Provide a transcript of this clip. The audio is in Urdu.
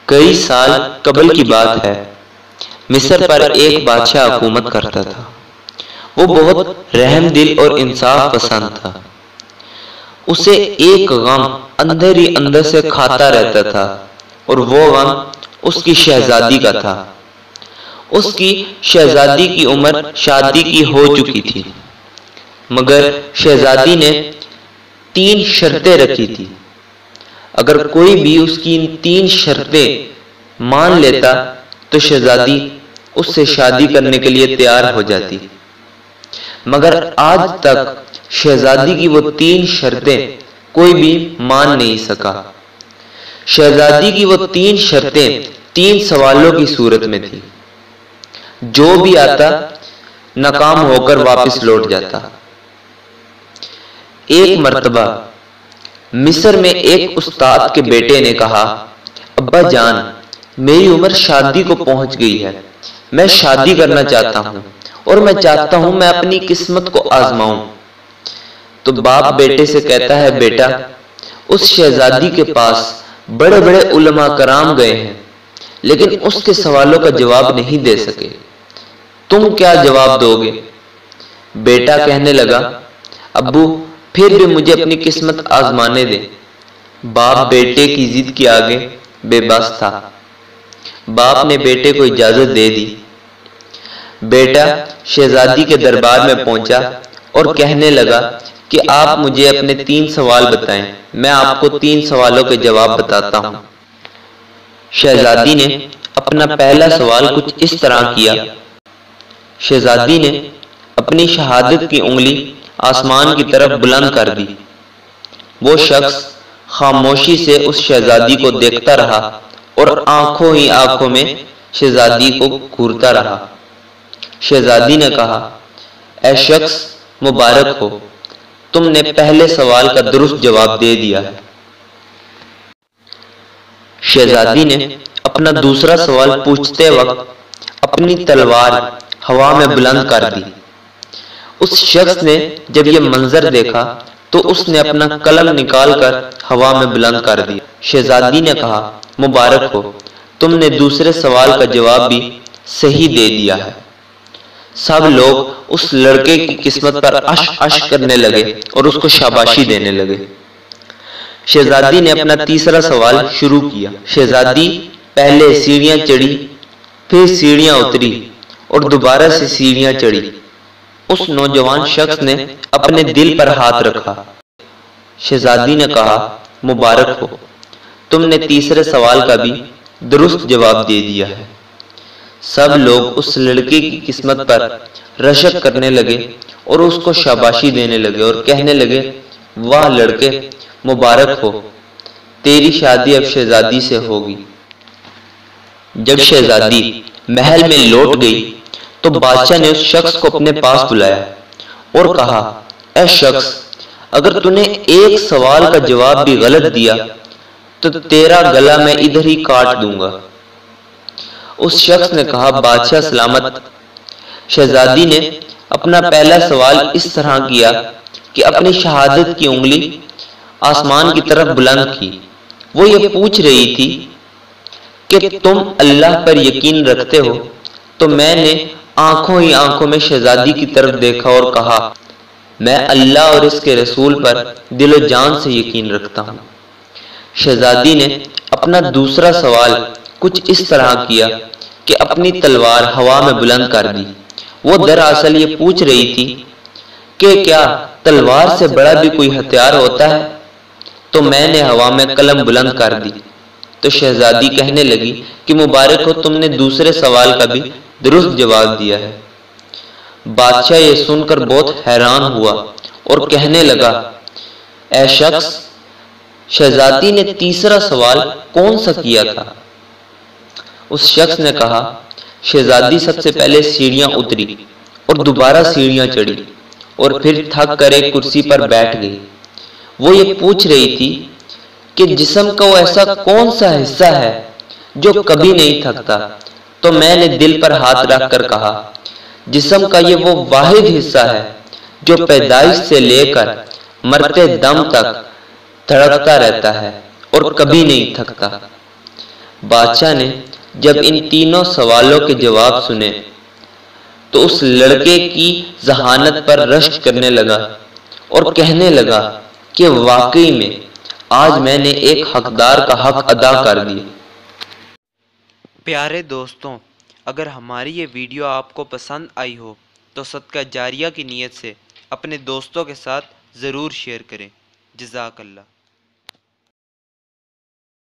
کئی سال قبل کی بات ہے، مصر پر ایک بادشاہ حکومت کرتا تھا۔ وہ بہت رحم دل اور انصاف پسند تھا۔ اسے ایک غم اندر ہی اندر سے کھاتا رہتا تھا، اور وہ غم اس کی شہزادی کا تھا۔ اس کی شہزادی کی عمر شادی کی ہو چکی تھی، مگر شہزادی نے 3 شرطیں رکھی تھی۔ اگر کوئی بھی اس کی ان 3 شرطیں مان لیتا تو شہزادی اس سے شادی کرنے کے لیے تیار ہو جاتی، مگر آج تک شہزادی کی وہ 3 شرطیں کوئی بھی مان نہیں سکا۔ شہزادی کی وہ 3 شرطیں 3 سوالوں کی صورت میں تھی۔ جو بھی آتا ناکام ہو کر واپس لوٹ جاتا۔ ایک مرتبہ مصر میں ایک استاد کے بیٹے نے کہا، ابا جان، میری عمر شادی کو پہنچ گئی ہے، میں شادی کرنا چاہتا ہوں اور میں چاہتا ہوں میں اپنی قسمت کو آزماؤں۔ تو باپ بیٹے سے کہتا ہے، بیٹا، اس شہزادی کے پاس بڑے بڑے علماء کرام گئے ہیں، لیکن اس کے سوالوں کا جواب نہیں دے سکے، تم کیا جواب دو گے؟ بیٹا کہنے لگا، ابو پھر بھی مجھے اپنی قسمت آزمانے دیں۔ باپ بیٹے کی ضد کے آگے بے بس تھا۔ باپ نے بیٹے کو اجازت دے دی۔ بیٹا شہزادی کے دربار میں پہنچا اور کہنے لگا کہ آپ مجھے اپنے 3 سوال بتائیں، میں آپ کو 3 سوالوں کے جواب بتاتا ہوں۔ شہزادی نے اپنا پہلا سوال کچھ اس طرح کیا۔ شہزادی نے اپنی شہادت کی انگلی آسمان کی طرف بلند کر دی۔ وہ شخص خاموشی سے اس شہزادی کو دیکھتا رہا اور آنکھوں ہی آنکھوں میں شہزادی کو گھورتا رہا۔ شہزادی نے کہا، اے شخص مبارک ہو، تم نے پہلے سوال کا درست جواب دے دیا ہے۔ شہزادی نے اپنا دوسرا سوال پوچھتے وقت اپنی تلوار ہوا میں بلند کر دی۔ اس شخص نے جب یہ منظر دیکھا تو اس نے اپنا قلم نکال کر ہوا میں بلند کر دیا۔ شہزادی نے کہا، مبارک ہو، تم نے دوسرے سوال کا جواب بھی صحیح دے دیا ہے۔ سب لوگ اس لڑکے کی قسمت پر عش عش کرنے لگے اور اس کو شاباشی دینے لگے۔ شہزادی نے اپنا تیسرا سوال شروع کیا۔ شہزادی پہلے سیڑھیاں چڑھی، پھر سیڑھیاں اتری اور دوبارہ سے سیڑھیاں چڑھی۔ اس نوجوان شخص نے اپنے دل پر ہاتھ رکھا۔ شہزادی نے کہا، مبارک ہو، تم نے تیسرے سوال کا بھی درست جواب دے دیا ہے۔ سب لوگ اس لڑکے کی قسمت پر رشک کرنے لگے اور اس کو شاباشی دینے لگے اور کہنے لگے، واہ لڑکے، مبارک ہو، تیری شادی اب شہزادی سے ہوگی۔ جب شہزادی محل میں لوٹ گئی تو بادشاہ نے اس شخص کو اپنے پاس بلایا اور کہا، اے شخص، اگر تو نے ایک سوال کا جواب بھی غلط دیا تو تیرا گلا میں ادھر ہی کاٹ دوں گا۔ اس شخص نے کہا، بادشاہ سلامت۔ شہزادی نے اپنا پہلا سوال اس طرح کیا کہ اپنی شہادت کی انگلی آسمان کی طرف بلند کی۔ وہ یہ پوچھ رہی تھی کہ تم اللہ پر یقین رکھتے ہو؟ تو میں نے آنکھوں ہی آنکھوں میں شہزادی کی طرف دیکھا اور کہا، میں اللہ اور اس کے رسول پر دل و جان سے یقین رکھتا ہوں۔ شہزادی نے اپنا دوسرا سوال کچھ اس طرح کیا کہ اپنی تلوار ہوا میں بلند کر دی۔ وہ دراصل یہ پوچھ رہی تھی کہ کیا تلوار سے بڑا بھی کوئی ہتھیار ہوتا ہے؟ تو میں نے ہوا میں قلم بلند کر دی۔ تو شہزادی کہنے لگی کہ مبارک ہو، تم نے دوسرے سوال کا بھی درست جواب دیا ہے۔ بادشاہ یہ سن کر بہت حیران ہوا اور کہنے لگا، اے شخص، شہزادی نے تیسرا سوال کون سا کیا تھا؟ اس شخص نے کہا، شہزادی سب سے پہلے سیڑھیاں اتری اور دوبارہ سیڑھیاں چڑھی اور پھر تھک کر ایک کرسی پر بیٹھ گئی۔ وہ یہ پوچھ رہی تھی کہ جسم کا وہ ایسا کون سا حصہ ہے جو کبھی نہیں تھکتا؟ تو میں نے دل پر ہاتھ رکھ کر کہا، جسم کا یہ وہ واحد حصہ ہے جو پیدائش سے لے کر مرتے دم تک دھڑکتا رہتا ہے اور کبھی نہیں تھکتا۔ بادشاہ نے جب ان تینوں سوالوں کے جواب سنے تو اس لڑکے کی ذہانت پر رشک کرنے لگا اور کہنے لگا کہ واقعی میں آج میں نے ایک حقدار کا حق ادا کر دیا۔ پیارے دوستوں، اگر ہماری یہ ویڈیو آپ کو پسند آئی ہو تو صدقہ جاریہ کی نیت سے اپنے دوستوں کے ساتھ ضرور شیئر کریں۔ جزاک اللہ۔